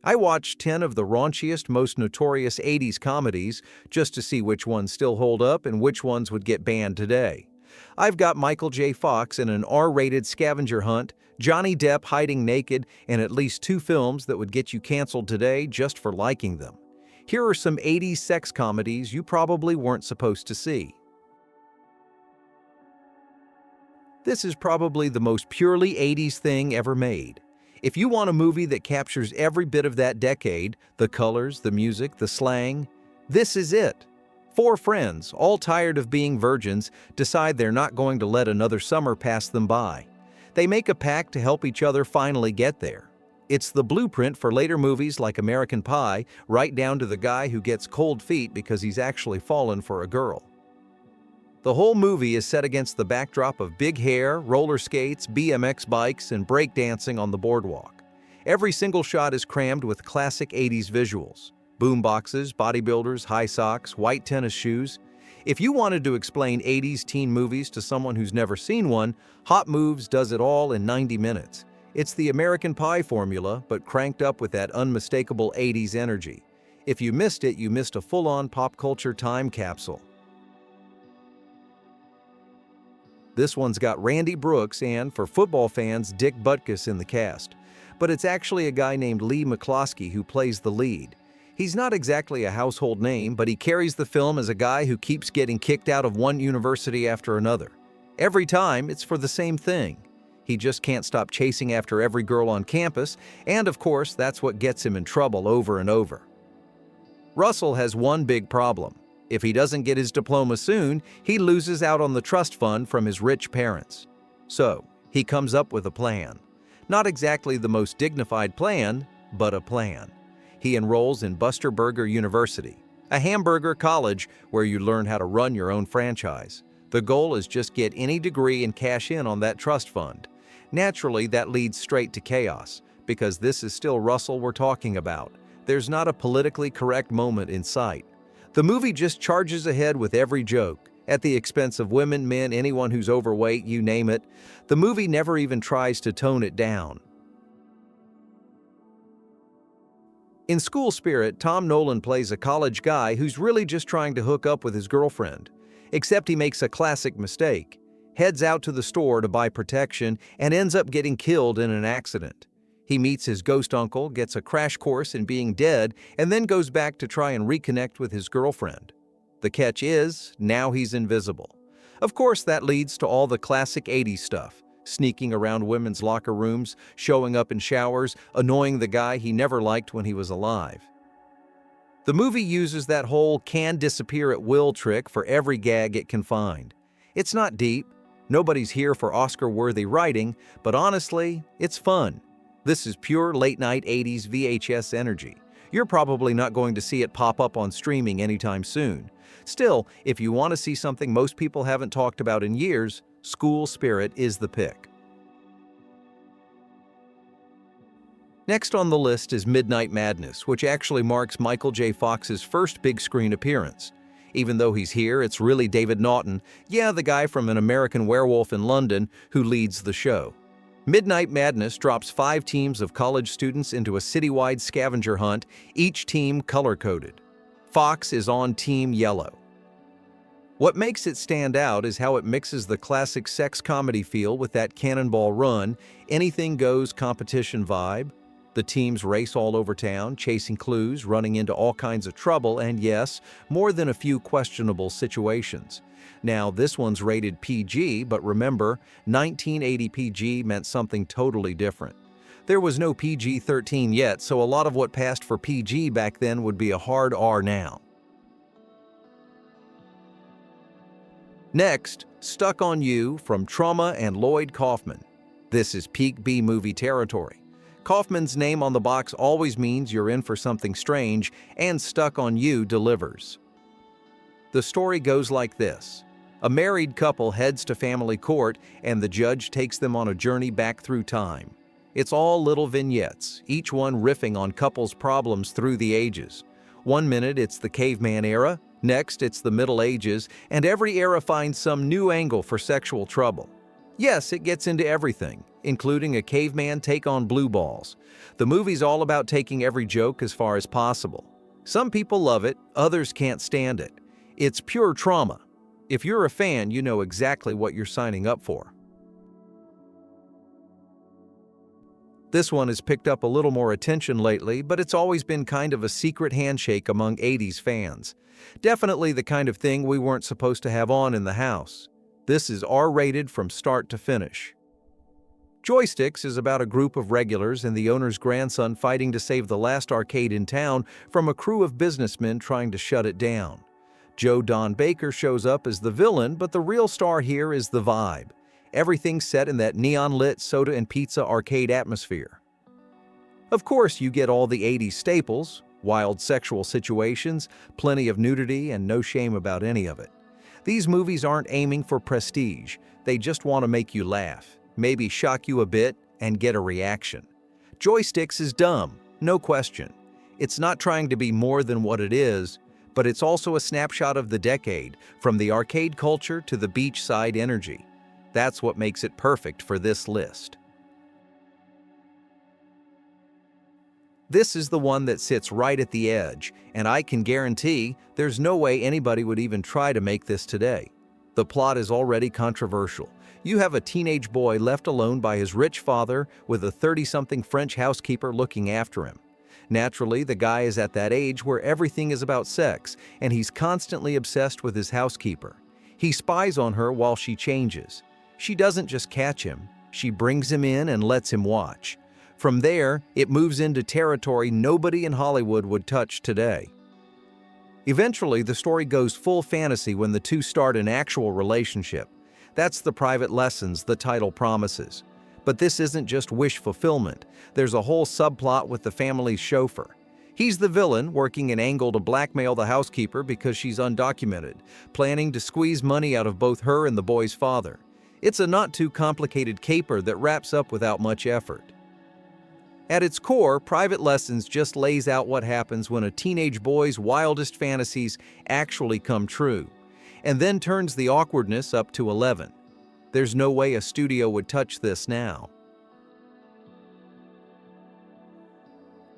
I watched 10 of the raunchiest, most notorious 80s comedies just to see which ones still hold up and which ones would get banned today. I've got Michael J. Fox in an R-rated scavenger hunt, Johnny Depp hiding naked, and at least 2 films that would get you canceled today just for liking them. Here are some 80s sex comedies you probably weren't supposed to see. This is probably the most purely 80s thing ever made. If you want a movie that captures every bit of that decade, the colors, the music, the slang, this is it. 4 friends, all tired of being virgins, decide they're not going to let another summer pass them by. They make a pact to help each other finally get there. It's the blueprint for later movies like American Pie, right down to the guy who gets cold feet because he's actually fallen for a girl. The whole movie is set against the backdrop of big hair, roller skates, BMX bikes, and breakdancing on the boardwalk. Every single shot is crammed with classic 80s visuals. Boomboxes, bodybuilders, high socks, white tennis shoes. If you wanted to explain 80s teen movies to someone who's never seen one, Hot Moves does it all in 90 minutes. It's the American Pie formula, but cranked up with that unmistakable 80s energy. If you missed it, you missed a full-on pop culture time capsule. This one's got Randy Brooks and, for football fans, Dick Butkus in the cast. But it's actually a guy named Lee McCloskey who plays the lead. He's not exactly a household name, but he carries the film as a guy who keeps getting kicked out of one university after another. Every time, it's for the same thing. He just can't stop chasing after every girl on campus, and of course, that's what gets him in trouble over and over. Russell has one big problem. If he doesn't get his diploma soon, he loses out on the trust fund from his rich parents. So, he comes up with a plan. Not exactly the most dignified plan, but a plan. He enrolls in Burger University, a hamburger college where you learn how to run your own franchise. The goal is just get any degree and cash in on that trust fund. Naturally, that leads straight to chaos, because this is still Russell we're talking about. There's not a politically correct moment in sight. The movie just charges ahead with every joke, at the expense of women, men, anyone who's overweight, you name it. The movie never even tries to tone it down. In School Spirit, Tom Nolan plays a college guy who's really just trying to hook up with his girlfriend. Except he makes a classic mistake, heads out to the store to buy protection, and ends up getting killed in an accident. He meets his ghost uncle, gets a crash course in being dead, and then goes back to try and reconnect with his girlfriend. The catch is, now he's invisible. Of course, that leads to all the classic 80s stuff, sneaking around women's locker rooms, showing up in showers, annoying the guy he never liked when he was alive. The movie uses that whole can disappear at will trick for every gag it can find. It's not deep, nobody's here for Oscar-worthy writing, but honestly, it's fun. This is pure late-night 80s VHS energy. You're probably not going to see it pop up on streaming anytime soon. Still, if you want to see something most people haven't talked about in years, School Spirit is the pick. Next on the list is Midnight Madness, which actually marks Michael J. Fox's first big-screen appearance. Even though he's here, it's really David Naughton, the guy from An American Werewolf in London, who leads the show. Midnight Madness drops 5 teams of college students into a citywide scavenger hunt, each team color-coded. Fox is on Team Yellow. What makes it stand out is how it mixes the classic sex comedy feel with that cannonball run, anything-goes competition vibe. The teams race all over town, chasing clues, running into all kinds of trouble, and yes, more than a few questionable situations. Now, this one's rated PG, but remember, 1980 PG meant something totally different. There was no PG-13 yet, so a lot of what passed for PG back then would be a hard R now. Next, Stuck on You from Trauma and Lloyd Kaufman. This is peak B-movie territory. Kaufman's name on the box always means you're in for something strange, and Stuck on You delivers. The story goes like this. A married couple heads to family court, and the judge takes them on a journey back through time. It's all little vignettes, each one riffing on couples' problems through the ages. One minute it's the caveman era, next it's the Middle Ages, and every era finds some new angle for sexual trouble. Yes, it gets into everything, including a caveman take on blue balls. The movie's all about taking every joke as far as possible. Some people love it, others can't stand it. It's pure trauma. If you're a fan, you know exactly what you're signing up for. This one has picked up a little more attention lately, but it's always been kind of a secret handshake among 80s fans. Definitely the kind of thing we weren't supposed to have on in the house. This is R-rated from start to finish. Joysticks is about a group of regulars and the owner's grandson fighting to save the last arcade in town from a crew of businessmen trying to shut it down. Joe Don Baker shows up as the villain, but the real star here is the vibe. Everything's set in that neon-lit soda and pizza arcade atmosphere. Of course, you get all the 80s staples, wild sexual situations, plenty of nudity, and no shame about any of it. These movies aren't aiming for prestige, they just want to make you laugh, maybe shock you a bit, and get a reaction. Joysticks is dumb, no question. It's not trying to be more than what it is, but it's also a snapshot of the decade, from the arcade culture to the beachside energy. That's what makes it perfect for this list. This is the one that sits right at the edge, and I can guarantee there's no way anybody would even try to make this today. The plot is already controversial. You have a teenage boy left alone by his rich father with a 30-something French housekeeper looking after him. Naturally, the guy is at that age where everything is about sex, and he's constantly obsessed with his housekeeper. He spies on her while she changes. She doesn't just catch him, she brings him in and lets him watch. From there, it moves into territory nobody in Hollywood would touch today. Eventually, the story goes full fantasy when the two start an actual relationship. That's the private lessons the title promises. But this isn't just wish fulfillment. There's a whole subplot with the family's chauffeur. He's the villain, working an angle to blackmail the housekeeper because she's undocumented, planning to squeeze money out of both her and the boy's father. It's a not-too-complicated caper that wraps up without much effort. At its core, Private Lessons just lays out what happens when a teenage boy's wildest fantasies actually come true, and then turns the awkwardness up to 11. There's no way a studio would touch this now.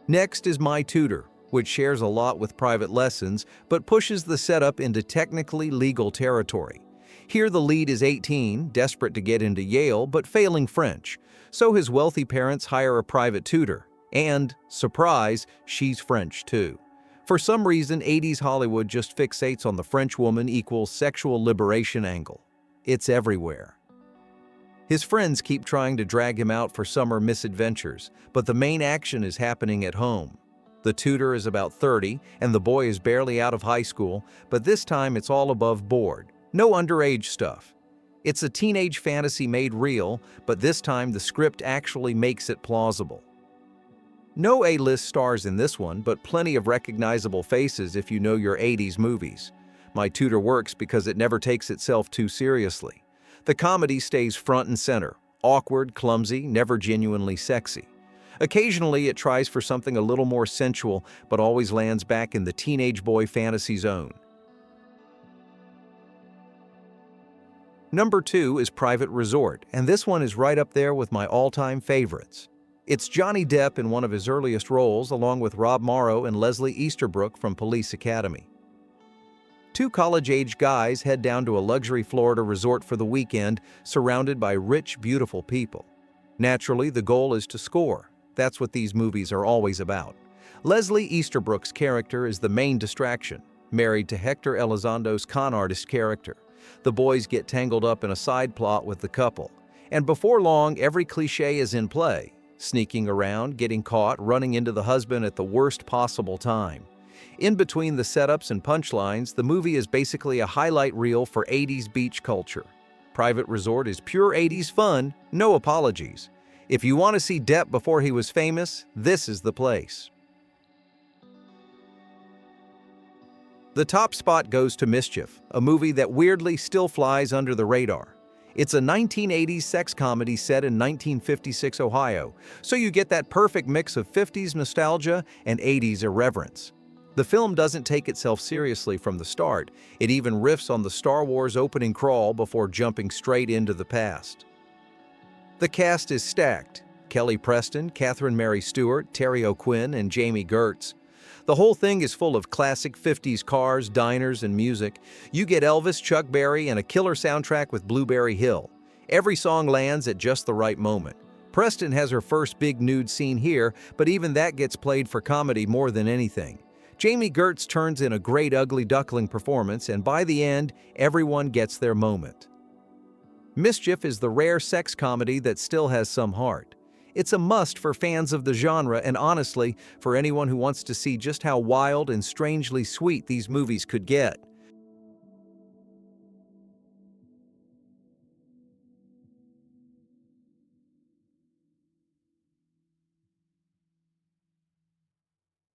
Next is My Tutor, which shares a lot with Private Lessons, but pushes the setup into technically legal territory. Here the lead is 18, desperate to get into Yale, but failing French. So his wealthy parents hire a private tutor. And, surprise, she's French too. For some reason, 80s Hollywood just fixates on the French woman equals sexual liberation angle. It's everywhere. His friends keep trying to drag him out for summer misadventures, but the main action is happening at home. The tutor is about 30, and the boy is barely out of high school, but this time it's all above board. No underage stuff. It's a teenage fantasy made real, but this time the script actually makes it plausible. No A-list stars in this one, but plenty of recognizable faces if you know your 80s movies. My Tutor works because it never takes itself too seriously. The comedy stays front and center, awkward, clumsy, never genuinely sexy. Occasionally it tries for something a little more sensual, but always lands back in the teenage boy fantasy zone. Number 2 is Private Resort, and this one is right up there with my all-time favorites. It's Johnny Depp in one of his earliest roles, along with Rob Morrow and Leslie Easterbrook from Police Academy. Two college-age guys head down to a luxury Florida resort for the weekend, surrounded by rich, beautiful people. Naturally, the goal is to score. That's what these movies are always about. Leslie Easterbrook's character is the main distraction, married to Hector Elizondo's con artist character. The boys get tangled up in a side plot with the couple, and before long, every cliché is in play. Sneaking around, getting caught, running into the husband at the worst possible time. In between the setups and punchlines, the movie is basically a highlight reel for 80s beach culture. Private Resort is pure 80s fun, no apologies. If you want to see Depp before he was famous, this is the place. The top spot goes to Mischief, a movie that weirdly still flies under the radar. It's a 1980s sex comedy set in 1956 Ohio, so you get that perfect mix of 50s nostalgia and 80s irreverence. The film doesn't take itself seriously from the start. It even riffs on the Star Wars opening crawl before jumping straight into the past. The cast is stacked. Kelly Preston, Catherine Mary Stewart, Terry O'Quinn, and Jamie Gertz. The whole thing is full of classic 50s cars, diners, and music. You get Elvis, Chuck Berry, and a killer soundtrack with Blueberry Hill. Every song lands at just the right moment. Preston has her first big nude scene here, but even that gets played for comedy more than anything. Jamie Gertz turns in a great ugly duckling performance, and by the end, everyone gets their moment. Mischief is the rare sex comedy that still has some heart. It's a must for fans of the genre and honestly, for anyone who wants to see just how wild and strangely sweet these movies could get.